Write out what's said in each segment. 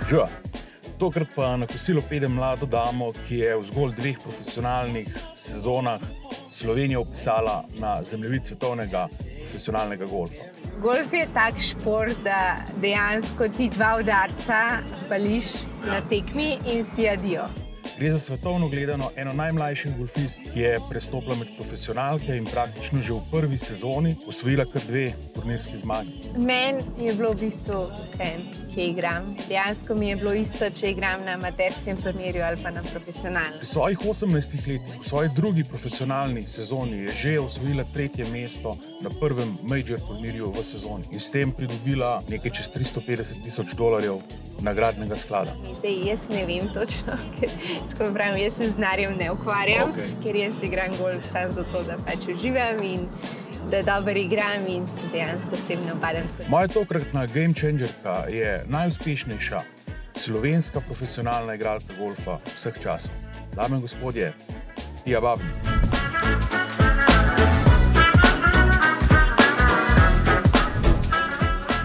Živa. Tokrat pa na kosilo pede mlado damo, ki je v zgolj 2 profesionalnih sezonah Slovenijo opisala na zemljevid svetovnega profesionalnega golfa. Golf je tak šport, da dejansko ti 2 udarca pališ na tekmi in si adijo. Gre za svetovno gledano eno najmlajših golfist, ki je prestopila med profesionalke in praktično že v prvi sezoni osvojila kar 2 turnirski zmagi. Meni je bilo v bistvu vseeno, kje igram. Dejansko mi je bilo isto, če igram na amaterskem turnirju ali pa na profesionalnem. Pri svojih 18 letih, v svoji drugi profesionalni sezoni, je že osvojila 3. mesto na prvem major turnirju v sezoni in s tem pridobila nekaj čez $350,000 nagradnega sklada. Zdaj, jaz ne vem točno, ker tako pravim, jaz se z denarjem ne ukvarjam, ker jaz igram golf samo zato, da pač uživam in da dobro igram in se dejansko s tem napadam. Moja tokratna game changerka je najuspešnejša slovenska profesionalna igralka golfa vseh časov. Dame in gospodje, Tija Babnik.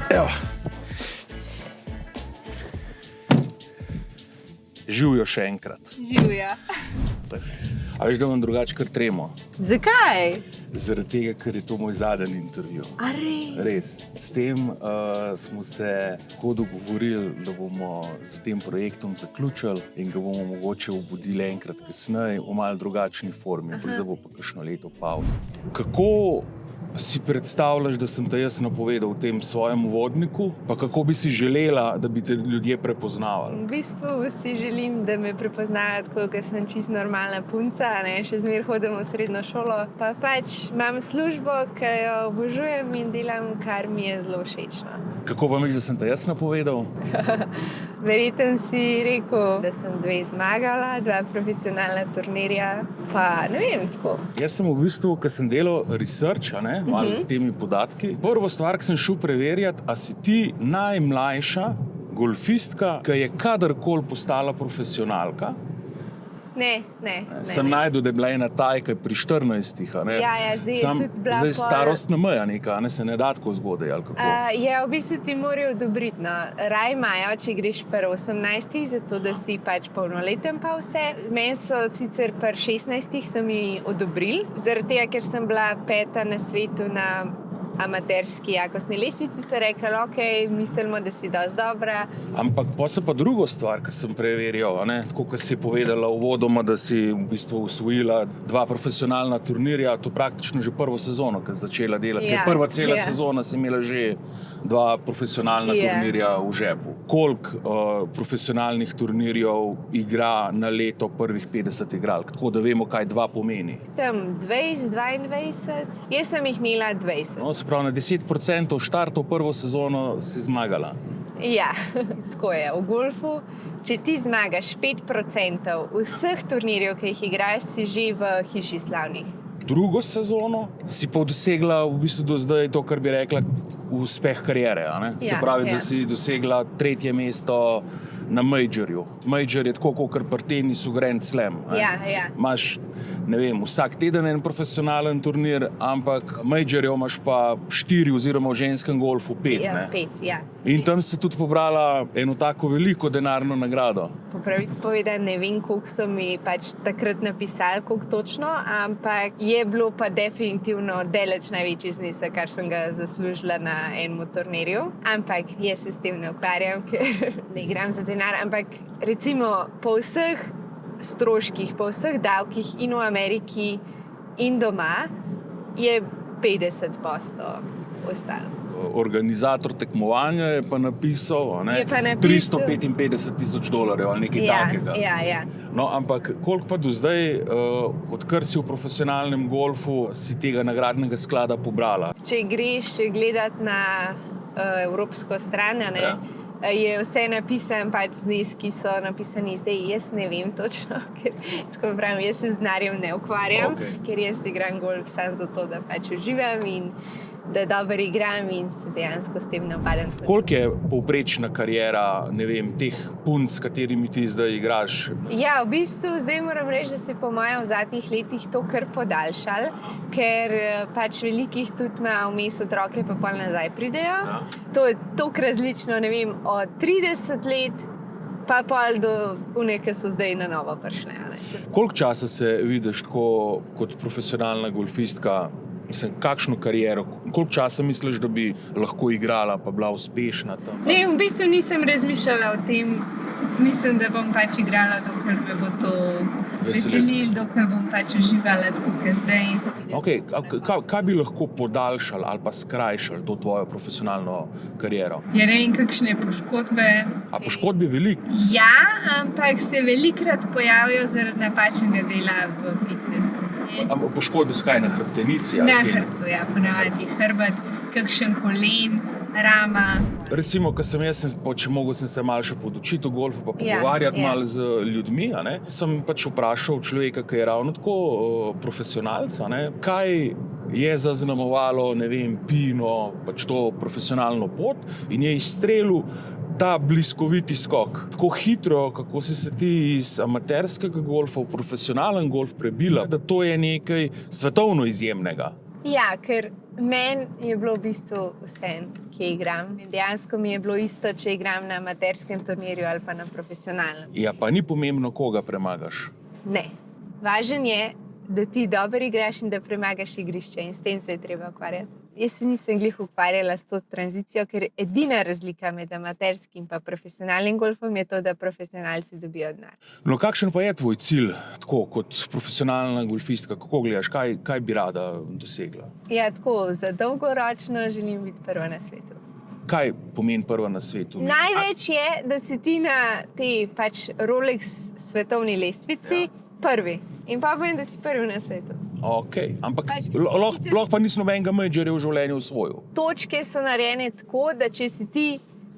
Evo. Živjo še enkrat. Živja. A veš, da imam drugače kar tremo? Zakaj? Zaradi tega, ker je to moj zadnji intervju. A res? Res. S tem smo se tako dogovorili, da bomo s tem projektom zaključili in ga bomo mogoče obudili enkrat kasneje v malo drugačni formi, ampak zdaj bo pa kakšno leto pavze. Kako si predstavljaš, da sem te jaz napovedal v tem svojem uvodniku, pa kako bi si želela, da bi te ljudje prepoznavali? V bistvu si želim, da me prepoznajo tako, ker sem čisto normalna punca, ne? Še zmeraj hodim v srednjo šolo, pa pač imam službo, ki jo obožujem in delam, kar mi je zelo všečno. Kako pa misliš, da sem te jaz napovedal? Verjetno si rekel, da sem 2 zmagala, 2 profesionalna turnirja, pa ne vem, tako. Jaz sem v bistvu, ko sem delal research, malo s temi podatki, prvo stvar, ki sem šel preverjati, a si ti najmlajša golfistka, ki je kadarkoli postala profesionalka. Ne. Sem najdel, da je bila ena tajka pri 14. Ja, zdaj je tudi bila zdaj starostna meja neka, se ne da tako zgodaj, ali kako? V bistvu ti morajo odobriti, no. Raj imajo, če greš pri 18, zato da si pač polnoleten pa vse. Meni so sicer pri 16 so mi odobrili, zaradi tega, ker sem bila 5. na svetu na amaterski jakostni lestvici, so rekli, ok, mislimo, da si dosti dobra. Ampak pa se pa drugo stvar, ki sem preverjal, tako kot si povedala uvodoma, da si v bistvu osvojila 2 profesionalna turnirja, to praktično že prvo sezono, ko si začela delati. Ja, prva cela sezona si imela že 2 profesionalna turnirja v žepu. Koliko profesionalnih turnirjev igra na leto prvih 50 igralk, tako da vemo, kaj 2 pomeni? Tam 20, 22, jaz sem jih imela 20. Se pravi, na 10% štartov prvo sezono si zmagala. Ja, tako je. V golfu, če ti zmagaš 5% vseh turnirjev, ki jih igraš, si že v hiši slavnih. Drugo sezono si pa dosegla v bistvu do zdaj to, kar bi rekla, uspeh kariere. Se pravi, da si dosegla 3. mesto na majorju. Major je tako, kot pri tenisu Grand Slam. Ja. Imaš, ne vem, vsak teden en profesionalen turnir, ampak majorjev imaš pa 4 oziroma v ženskem golfu 5. Ja, 5, ja. In tam si tudi pobrala eno tako veliko denarno nagrado. Po pravici povedano, ne vem, koliko so mi pač takrat napisali, koliko točno, ampak je bilo pa definitivno daleč največji znesek, kar sem ga zaslužila na enem turnirju. Ampak jaz se s tem ne ukvarjam, ker ne igram za denar, ampak recimo po vseh stroških, po vseh davkih in v Ameriki in doma je 50% ostalo. Organizator tekmovanja je pa napisal, $355,000 ali nekaj takega. Ja. No, ampak koliko pa do zdaj, odkar si v profesionalnem golfu, si tega nagradnega sklada pobrala? Če greš gledati na evropsko stran, je vse napisano, pač zneski so napisani. Zdaj jaz ne vem točno, ker tako pravim, jaz se z denarjem ne ukvarjam, ker jaz igram golf samo zato, da pač uživam in da dobro igram in se dejansko s tem napadam. Koliko je povprečna kariera, ne vem, teh punc, s katerimi ti zdaj igraš? Ja, v bistvu zdaj moram reči, da se po mojem v zadnjih letih to kar podaljšalo, ker pač velikih tudi ima vmes otroke, pa pol nazaj pridejo. To je toliko različno, ne vem, od 30 let Pa pol do une, ki so zdaj na novo prišle. Koliko časa se vidiš tako kot profesionalna golfistka? Mislim, kakšno kariero? Koliko časa misliš, da bi lahko igrala pa bila uspešna tam? Ne, v bistvu nisem razmišljala o tem. Mislim, da bom pač igrala, dokler me bo to veselilo, dokler bom pač uživala tako, kot zdaj. Okay, kaj bi lahko podaljšali ali pa skrajšali to tvojo profesionalno kariero? Ja, ne vem, kakšne poškodbe. A poškodbe veliko? Ja, ampak se velikokrat pojavijo zaradi napačnega dela v fitnessu. Poškodbe skaj na hrbtenici? Na hrbtu, ja, ponavadi hrbet, kakšen kolen, rama. Recimo, ko sem jaz, če mogel sem se malo še podučiti o golfu, pa pogovarjati malo z ljudmi, sem pač vprašal človeka, ki je ravno tako profesionalec, kaj je zaznamovalo, ne vem, Pino, pač to profesionalno pot in je izstrelil ta bliskoviti skok. Tako hitro, kako si se ti iz amaterskega golfa v profesionalen golf prebila, da to je nekaj svetovno izjemnega. Ja, ker meni je bilo v bistvu vseeno, kje igram. Dejansko mi je bilo isto, če igram na amaterskem turnirju ali pa na profesionalnem. Ja, pa ni pomembno, koga premagaš. Ne. Važen je, da ti dobro igraš in da premagaš igrišče in s tem se je treba ukvarjati. Jaz se nisem glih ukvarjala s to tranzicijo, ker edina razlika med amaterskim in pa profesionalnim golfom je to, da profesionalci dobijo denar. No, kakšen pa je tvoj cilj, tako kot profesionalna golfistka? Kako gledaš, kaj bi rada dosegla? Ja, tako, za dolgoročno želim biti prva na svetu. Kaj pomeni prva na svetu? Največ je, da si ti na tej pač Rolex svetovni lestvici prvi. In pa povem, da si prvi na svetu. Ok, ampak lahko pa nisem nobenega menedžerja v življenju osvojil. Točke so narejene tako, da če si ti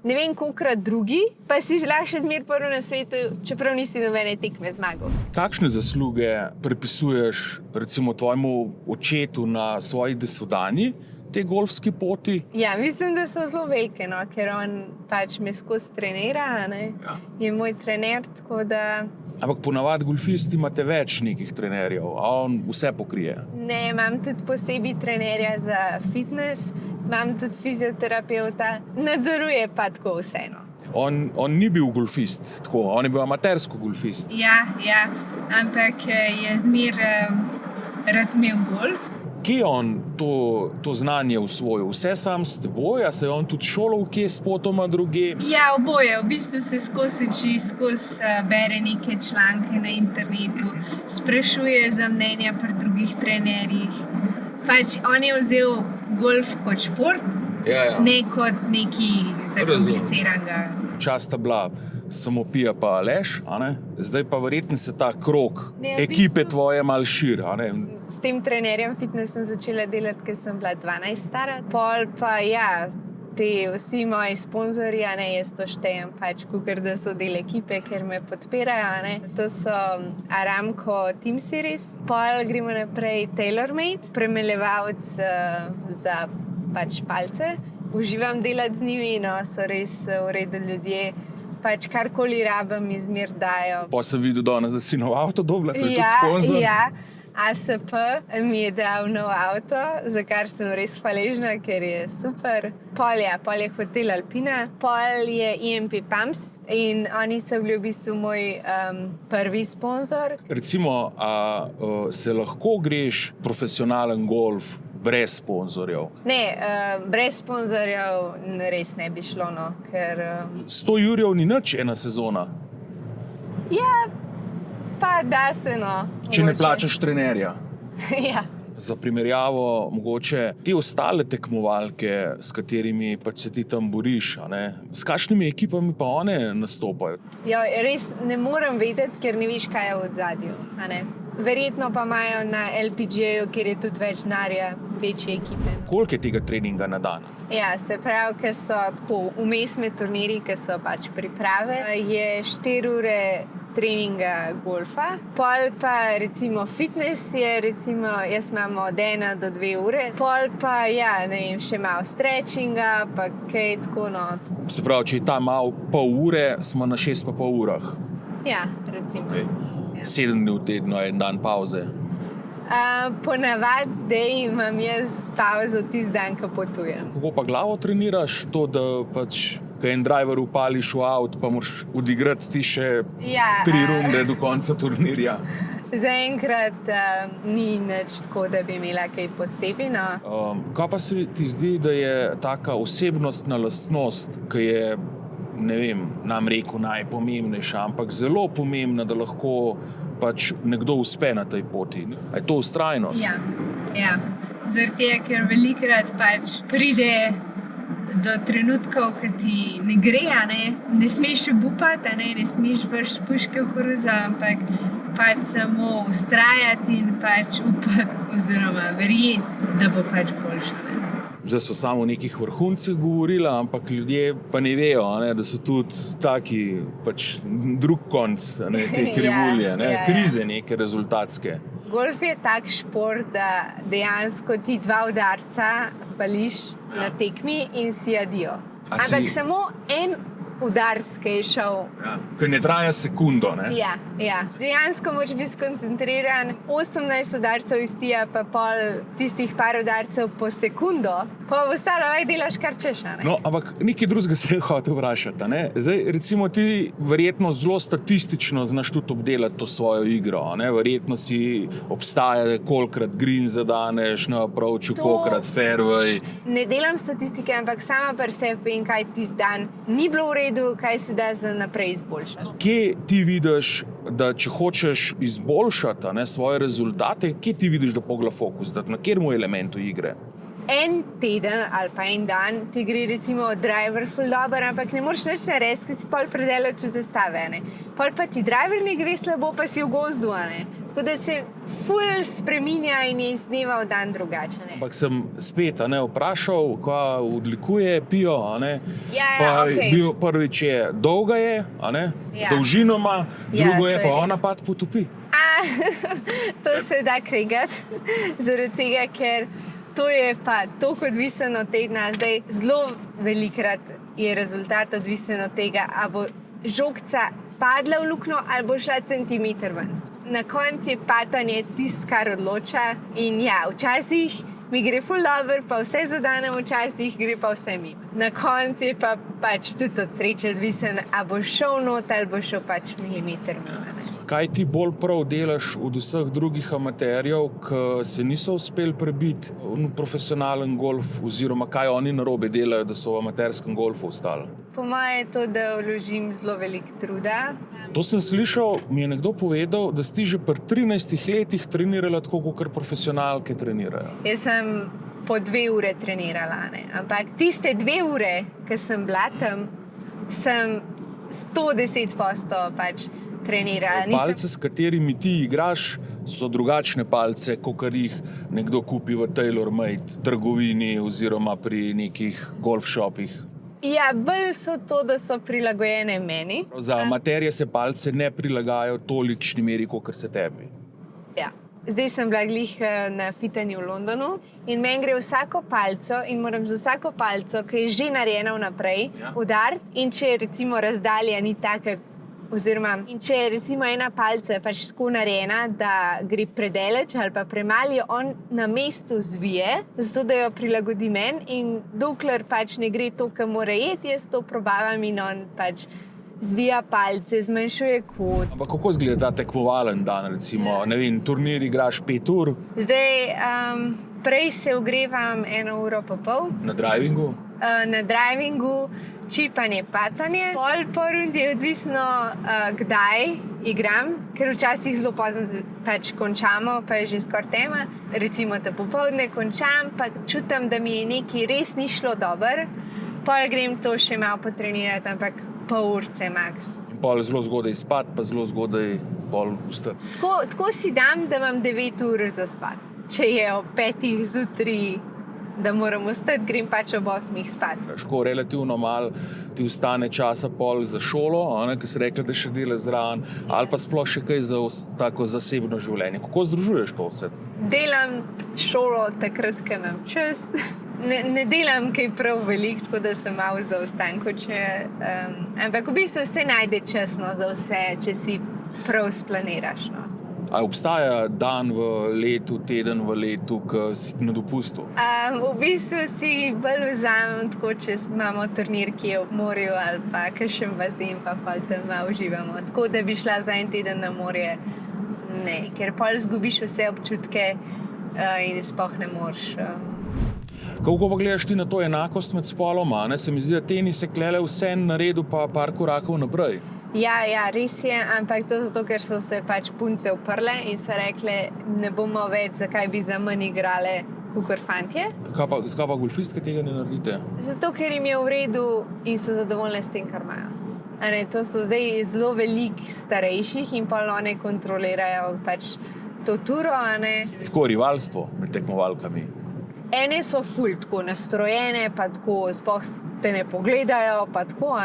ne vem kolikokrat drugi, pa si lahko še zmeraj prvi na svetu, čeprav nisi nobene tekme zmagal. Kakšne zasluge pripisuješ recimo tvojemu očetu na svoji dosedanji te golfski poti? Ja, mislim, da so zelo velike, no, ker on pač me skozi trenira, ja. Je moj trener, tako da... Ampak ponavadi golfisti imate več nekih trenerjev, a on vse pokrije? Ne, imam tudi posebej trenerja za fitness, imam tudi fizioterapeuta, nadzoruje pa tako vseeno. On ni bil golfist, tako, on je bil amatersko golfist. Ja, ampak je zmeraj rad imel golf. Kje je on to znanje usvojil? Vse sam s teboj, a se je on tudi šolal kje spotoma druge? Ja, oboje. V bistvu se skozi uči, skozi bere neke članke na internetu, sprašuje za mnenja pri drugih trenerjih. Pač on je vzel golf kot šport, ne kot nekaj zakompliciranega. Čas sta bila samo Pija pa Aleš, zdaj pa verjetno se ta krog ekipe tvoje malo širi. S tem trenerjem fitness sem začela delati, ker sem bila 12 stara. Pol pa vsi moji sponzorji, jaz to štejem pač, kakor da so del ekipe, ker me podpirajo. To so Aramco Team Series. Pol gremo naprej TaylorMade, premeljevalec za pač palce. Uživam delati z njimi, so res v redu ljudje. Pač karkoli rabim, izmer dajo. Pa sem videl danes, da si nov avto dobila, to je tudi sponzor. Ja, ASP mi je dal nov avto, za kar sem res hvaležna, ker je super. Pol je hotel Alpina, pol je EMP Pumps in oni so bili v bistvu moj prvi sponzor. Recimo, se lahko greš profesionalen golf brez sponzorjev? Ne, brez sponzorjev res ne bi šlo, ker... 100 jurjev ni nič ena sezona? Ja, pa da se, Če ne plačaš trenerja? Ja. Za primerjavo, mogoče te ostale tekmovalke, s katerimi pač se ti tam boriš, s kakšnimi ekipami pa one nastopajo? Ja, res ne morem vedeti, ker ne veš, kaj je v odzadju, Verjetno pa imajo na LPGA-ju, kjer je tudi več denarja, večje ekipe. Koliko je tega treninga na dan? Ja, se pravi, ker so tako vmesni turnirji, ki so pač priprave, je 4 ure treninga golfa, pol pa recimo fitness je, jaz imam od 1 do 2 ure, pol pa še malo stretchinga, pa kaj tako, Se pravi, če je ta malo pol ure, smo na 6,5 urah? Ja, recimo. Okay. 7 dni v tednu, en dan pauze? Ponavadi zdaj imam jaz pauzo tisti dan, ko potujem. Kako pa glavo treniraš? To, da pač, ko en driver upališ v avt, pa moraš odigrati ti še Ja, 3 runde do konca turnirja. zaenkrat ni nič tako, da bi imela kaj posebej. Kaj pa se ti zdi, da je taka osebnostna lastnost, ki je, ne vem, nam rekel najpomembnejša, ampak zelo pomembna, da lahko pač nekdo uspe na tej poti? A je to vztrajnost? Ja. Zaradi tega, ker velikokrat pač pride do trenutkov, ko ti ne gre, ne smeš obupati, ne smeš vršiti puške v koruzo, ampak pač samo vztrajati in pač upati oziroma verjeti, da bo pač boljše. Zdaj so samo o nekih vrhuncih govorila, ampak ljudje pa ne vejo, da so tudi taki pač drug konc te krivulje, krize neke rezultatske. Golf je tak šport, da dejansko ti 2 udarca pališ na tekmi in si adijo. Ampak samo en udarc, ki je šel. Ker ne traja sekundo, ne? Ja. Dejansko moraš biti skoncentriran. 18 udarcev iztija, pa pol tistih par udarcev po sekundo, pa ostalo delaš kar češ. No, ampak nekaj drugega se je hotel vprašati. Zdaj, recimo, ti verjetno zelo statistično znaš tudi obdelati to svojo igro. Verjetno si obstaja, kolikrat green zadaneš, na approachu, kolikrat fairway. Ne delam statistike, ampak sama pri sebi vem, kaj tisti dan ni bilo v redu, kaj se da za naprej izboljšati. Kje ti vidiš, da če hočeš izboljšati svoje rezultate, kje ti vidiš, da pogla fokus, da na katerem elementu igre? En teden ali pa en dan ti gre recimo driver ful dober, ampak ne moreš nič narediti, ker si pol predelal čez zastave. Pol pa ti driver ne gre slabo, pa si v gozdu. Tako da se ful spreminja in je iz dneva v dan drugače. Ampak sem spet vprašal, kaj odlikuje Pio. Okay. Prvič je dolga je, dolžino ima, drugo je pa ona pad potopi. To se da kregati, zaradi tega, ker to je pa toliko odvisno od tedna. Zdaj zelo velikokrat je rezultat odvisen od tega, a bo žogca padla v luknjo ali bo šla centimeter ven. Na koncu je patanje tisto, kar odloča. In včasih mi gre ful dobro, pa vse zadanem, včasih gre pa vse mimo. Na koncu je pa pač tudi od sreče odvisen, a bo šel not ali bo šel pač milimeter mimo. Kaj ti bolj prav delaš od vseh drugih amaterjev, ki se niso uspeli prebiti v profesionalen golf, oziroma kaj oni narobe delajo, da so v amaterskem golfu ostali? Po moje je to, da vložim zelo veliko truda. To sem slišal, mi je nekdo povedal, da si že pri 13 letih trenirala tako, kot profesionalke trenirajo. Jaz sem po 2 ure trenirala, ampak tiste 2 ure, ki sem bila tam, sem 110% pač trenirala. Palce, s katerimi ti igraš, so drugačne palce, kot jih nekdo kupi v TaylorMade trgovini oziroma pri nekih golf shopih. Ja, bolj so to, da so prilagojene meni. Za amaterje se palce ne prilagajajo v tolikšni meri, kot se tebi. Ja. Zdaj sem bila glih na fitanju v Londonu in meni gre vsako palco in moram z vsako palco, ki je že narejena vnaprej, udariti. In če recimo razdalja ni taka, oziroma če je recimo ena palca pač tako narejena, da gre predaleč ali pa premali, on na mestu zvije, zato da jo prilagodi meni, in dokler pač ne gre to, kar mora jeti, jaz to probavam in on pač zvija palce, zmanjšuje kot. Ampak kako izgleda ta tekmovalen dan, recimo, ne vem, turnir igraš 5 ur? Zdaj, prej se ogrevam 1,5 ure. Na drivingu? Na drivingu, čipanje, patanje. Po rundi je odvisno, kdaj igram, ker včasih zelo pozno pač končamo, pa je že skoraj tema. Recimo, da popoldne končam, pa čutim, da mi je nekaj res ni šlo dobro. Pol grem to še malo potrenirati, ampak pol urce max. In pol zelo zgodaj spati, pa zelo zgodaj pol vstati. Tako si dam, da imam 9 ur za spati. Če je ob 5 zjutraj, da moram vstati, grem pač ob 8 spati. Ško relativno malo ti ostane časa pol za šolo, ki si rekla, da še delaš zraven, ali pa sploh še kaj za tako zasebno življenje. Kako združuješ to vse? Delam šolo takrat, ko imam čas. Ne delam kaj prav veliko, tako da sem malo v zaostanku. Ampak v bistvu se najde čas za vse, če si prav splaniraš. A obstaja dan v letu, teden v letu, ko si na dopustu? V bistvu si bolj vzamem, tako če imamo turnir, ki je ob morju ali pa kakšen bazen, pa tam malo uživamo. Tako da bi šla za en teden na morje, ne, ker pol zgubiš vse občutke in sploh ne moreš. Kako pa gledaš ti na to enakost med spoloma? Se mi zdi, da tenis je klele vse naredil pa par korakov naprej. Ja, res je, ampak to zato, ker so se pač punce uprle in so rekle, ne bomo več, zakaj bi za manj igrale kakor fantje. Zakaj pa golfistke tega ne naredite? Zato, ker jim je v redu in so zadovoljne s tem, kar imajo. To so zdaj zelo veliko starejših in pa one kontrolirajo pač to turo. Tako rivalstvo med tekmovalkami. Ene so ful tako nastrojene, pa tako sploh te ne pogledajo, pa tako,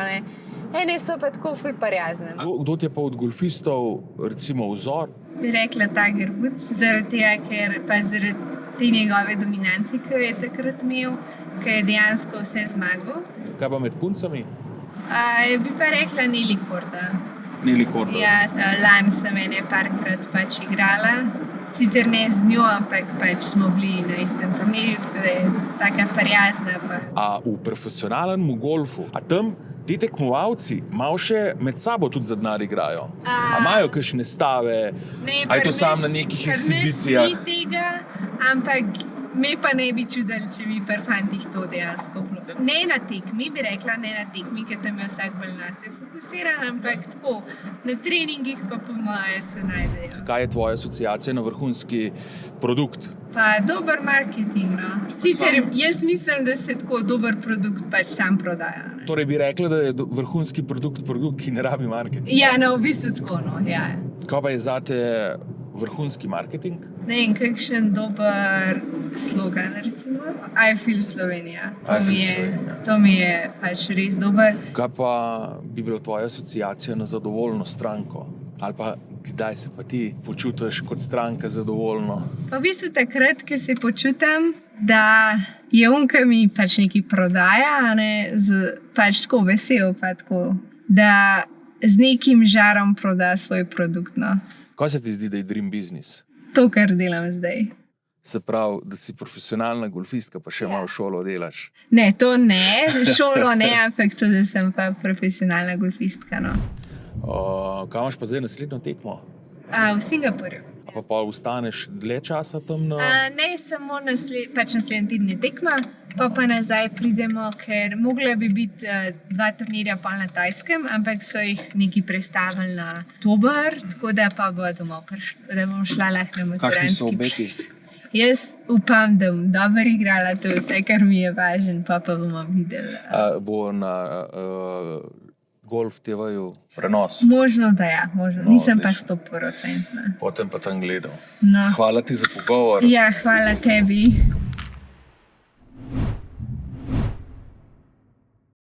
Ene so pa tako ful prijazne. Kdo ti je pa od golfistov recimo vzor? Bi rekla Tiger Woods, zaradi tega, ker pa zaradi te njegove dominance, ki jo je takrat imel, ki je dejansko vse zmagal. Kaj pa med puncami? Bi pa rekla Nelly Korda. Nelly Korda. Ja, lani sem ene parkrat pač igrala. Sicer ne z njo, ampak pač smo bili na istem turnirju, tako da je taka prijazna. A v profesionalnem golfu, a tam ti tekmovalci malo še med sabo tudi za denar igrajo? A imajo kakšne stave? A je to samo na nekih ekshibicijah? Ne, tega, ampak me pa ne bi čudili, če bi pri fantih to dejansko bilo. Ne na tekmi, bi rekla, ne na tekmi, ker tam je vsak bolj nase fokusiran, ampak tako, na treningih pa po moje se najdejo. Kaj je tvoja asociacija na vrhunski produkt? Pa dober marketing, no. Sicer jaz mislim, da se tako dober produkt pač sam prodaja. Torej bi rekla, da je vrhunski produkt, ki ne rabi marketing? Ja, v bistvu tako, no, ja. Kaj pa je zate vrhunski marketing? Ne vem, kakšen dober slogan, recimo. I feel Slovenija. To mi je pač res dober. Kaj pa bi bila tvoja asociacija na zadovoljno stranko? Ali pa kdaj se pa ti počutiš kot stranka zadovoljno? Pa v bistvu takrat, ko se počutim, da je ki mi pač nekaj prodaja, pač tako vesel, pa tako, da z nekim žarom proda svoj produkt. No. Kaj se ti zdi, da je dream business? To, kar delam zdaj. Se pravi, da si profesionalna golfistka, pa še malo šolo delaš? Ne, to ne, šolo ne, ampak tudi sem pa profesionalna golfistka. No. Kaj imaš pa zdaj naslednjo tekmo? V Singapurju. Pa ostaneš dlje časa tam? Ne, samo naslednji teden je tekma, pa nazaj pridemo, ker mogla bi biti 2 turnirja pa na Tajskem, ampak so jih neki prestavili na oktober, tako da pa bo domov prišla, da bom šla lahko na maturanski. Kakšni so obeti? Jaz upam, da bom dobro igrala, to je vse, kar mi je važno, pa bomo videli. Bo na Golf TV-ju prenos? Možno, da ja, možno. Nisem pa 100%. Potem pa tam gledal. No. Hvala ti za pogovor. Ja, hvala tebi.